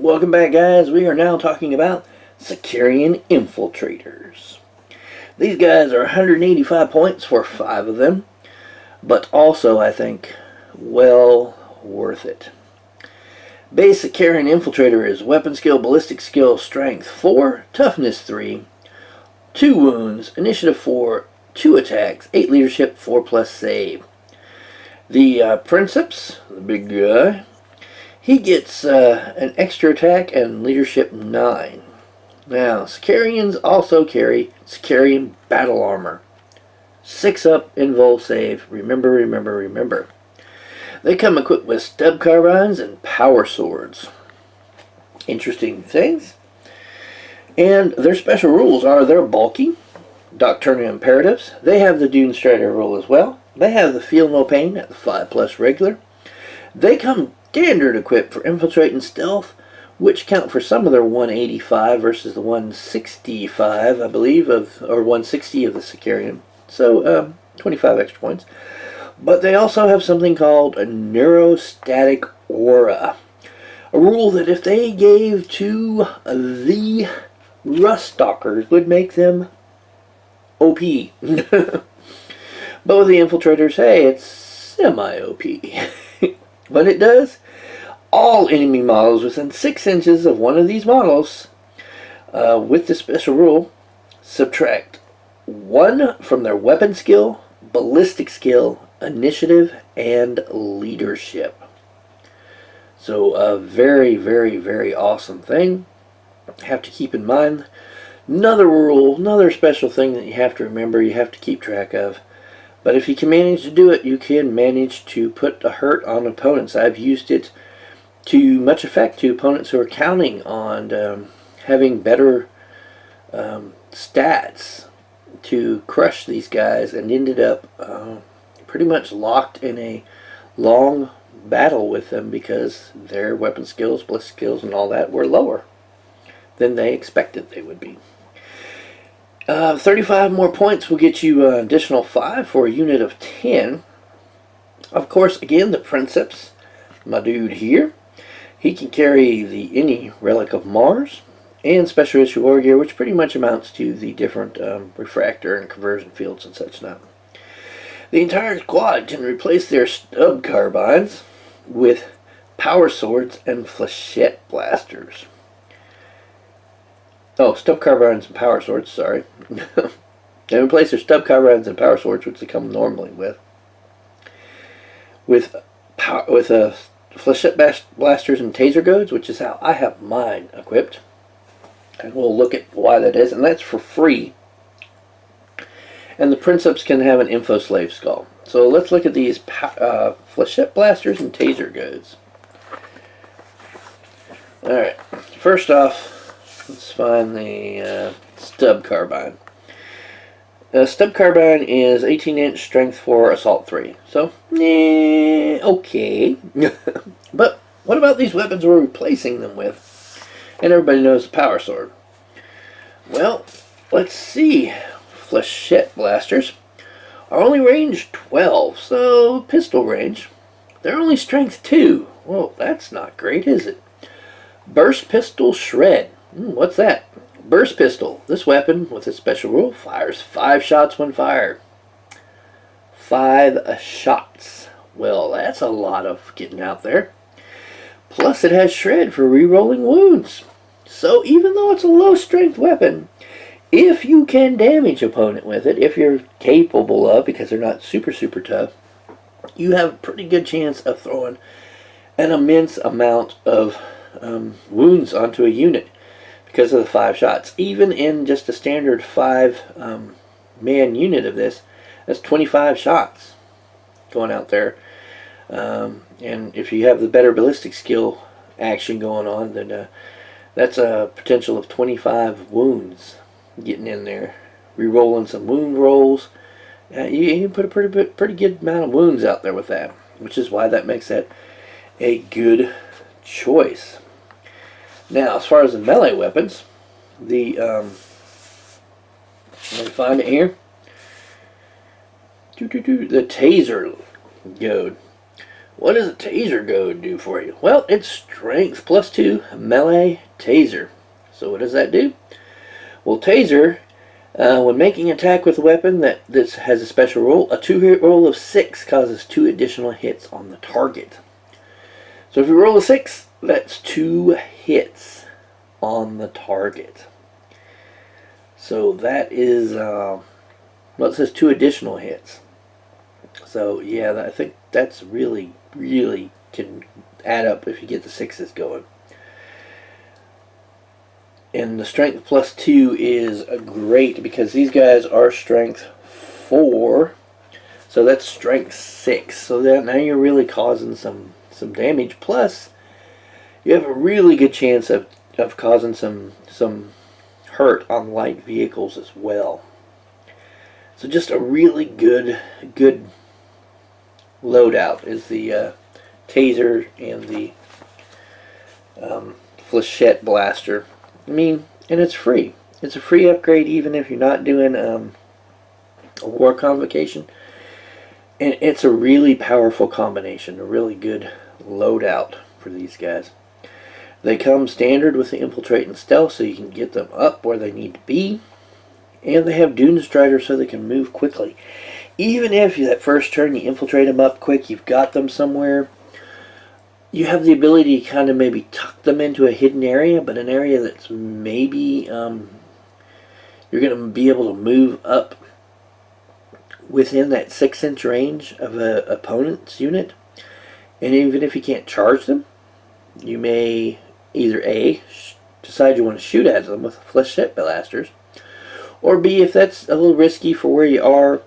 Welcome back, guys. We are now talking about Sicarian Infiltrators. These guys are 185 points for 5 of them, but also, I think, well worth it. Base Sicarian Infiltrator is weapon skill, ballistic skill, strength 4, toughness 3, 2 wounds, initiative 4, 2 attacks, 8 leadership, 4 plus save. The Princeps, the big guy, he gets an extra attack and leadership 9. Now, Sicarians also carry Sicarian battle armor. 6 up, invul save. Remember. They come equipped with stub carbines and power swords. Interesting things. And their special rules are they're bulky, Doctrinal Imperatives. They have the Dune Strider rule as well. They have the Feel No Pain at the 5+ regular. They come standard equipped for infiltrate and stealth, which count for some of their 185 versus the 165, I believe, or 160 of the Sicarian. So 25 extra points. But they also have something called a Neurostatic aura, a rule that if they gave to the Rust Stalkers would make them OP. But with the Infiltrators, hey, it's semi-OP. But it does. All enemy models within 6 inches of one of these models, with the special rule, subtract 1 from their weapon skill, ballistic skill, initiative, and leadership. So a very awesome thing. Have to keep in mind. Another rule, another special thing that you have to remember, you have to keep track of. But if you can manage to do it, you can manage to put a hurt on opponents. I've used it to much effect to opponents who are counting on having better stats to crush these guys, and ended up pretty much locked in a long battle with them because their weapon skills, ballistic skills, and all that were lower than they expected they would be. 35 more points will get you an additional 5 for a unit of 10. Of course, again, the Princeps, my dude here, he can carry any relic of Mars and special issue war gear, which pretty much amounts to the different refractor and conversion fields and such now. The entire squad can replace their stub carbines with power swords and flechette blasters. Oh, stub carbines and power swords, sorry. They replace their stub carbines and power swords, which they come normally with flechette blasters and taser goads, which is how I have mine equipped. And we'll look at why that is, and that's for free. And the Princeps can have an info slave skull. So let's look at these flechette blasters and taser goads. Alright, first off, let's find the stub carbine. Stub carbine is 18-inch, strength 4, assault 3. So, okay. But what about these weapons we're replacing them with? And everybody knows the power sword. Well, let's see. Flechette blasters are only range 12, so pistol range. They're only strength 2. Well, that's not great, is it? Burst pistol shred. What's that? Burst pistol. This weapon, with its special rule, fires 5 shots when fired. 5 shots. Well, that's a lot of getting out there. Plus, it has shred for re-rolling wounds. So, even though it's a low-strength weapon, if you can damage opponent with it, if you're capable of, because they're not super tough, you have a pretty good chance of throwing an immense amount of wounds onto a unit because of the 5 shots. Even in just a standard 5-man unit of this, that's 25 shots going out there. And if you have the better ballistic skill action going on, then that's a potential of 25 wounds getting in there. Re-rolling some wound rolls. You can put a pretty good amount of wounds out there with that, which is why that makes that a good choice. Now, as far as the melee weapons, let me find it here. The taser goad. What does a taser goad do for you? Well, it's strength +2 melee taser. So what does that do? Well, taser, when making attack with a weapon that this has a special rule, a 2-hit roll of 6 causes 2 additional hits on the target. So if you roll a 6, that's 2 hits on the target. So that is, well, it says 2 additional hits. So yeah, I think that's really can add up if you get the 6s going. And the strength +2 is great because these guys are strength 4, so that's strength 6. So that now you're really causing some damage. Plus, you have a really good chance of causing some hurt on light vehicles as well. So just a really good loadout is the taser and the flechette blaster. I mean, and it's free. It's a free upgrade even if you're not doing a war convocation. And it's a really powerful combination, a really good loadout for these guys. They come standard with the infiltrate and stealth, so you can get them up where they need to be. And they have Neurostatic so they can move quickly. Even if that first turn you infiltrate them up quick, you've got them somewhere, you have the ability to kind of maybe tuck them into a hidden area, but an area that's maybe you're going to be able to move up within that 6-inch range of an opponent's unit. And even if you can't charge them, you may either A, decide you want to shoot at them with flechette blasters, or B, if that's a little risky for where you are,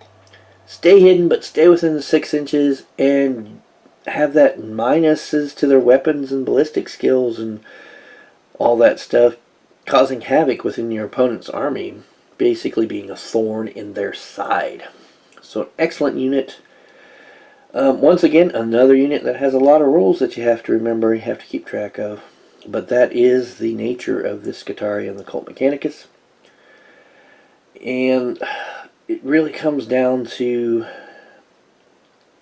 stay hidden but stay within the 6 inches and have that minuses to their weapons and ballistic skills and all that stuff, causing havoc within your opponent's army, basically being a thorn in their side. So an excellent unit. Once again, another unit that has a lot of rules that you have to remember, you have to keep track of. But that is the nature of this Sicarian, the Cult Mechanicus. And it really comes down to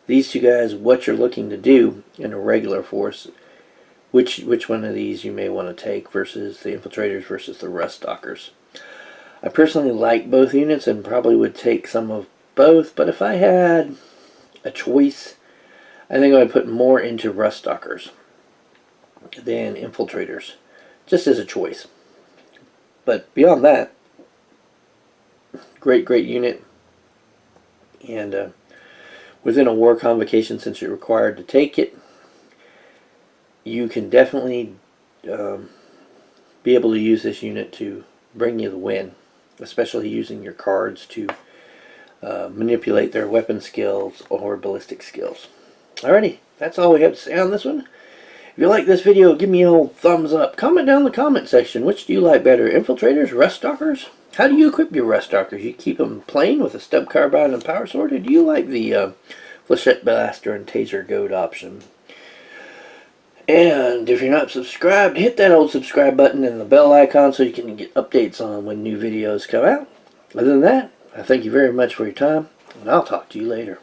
these two guys, what you're looking to do in a regular force, which one of these you may want to take versus the Infiltrators versus the Ruststalkers. I personally like both units and probably would take some of both, but if I had a choice, I think I would put more into Ruststalkers than Infiltrators, just as a choice. But beyond that, great unit. And within a war convocation, since you're required to take it, you can definitely be able to use this unit to bring you the win, especially using your cards to manipulate their weapon skills or ballistic skills. Alrighty, that's all we have to say on this one. If you like this video, give me a old thumbs up. Comment down in the comment section, which do you like better, Infiltrators, Ruststalkers? How do you equip your Ruststalkers? You keep them plain with a stub carbine and power sword, or do you like the flechette blaster and taser goad option? And if you're not subscribed, hit that old subscribe button and the bell icon so you can get updates on when new videos come out. Other than that, I thank you very much for your time, and I'll talk to you later.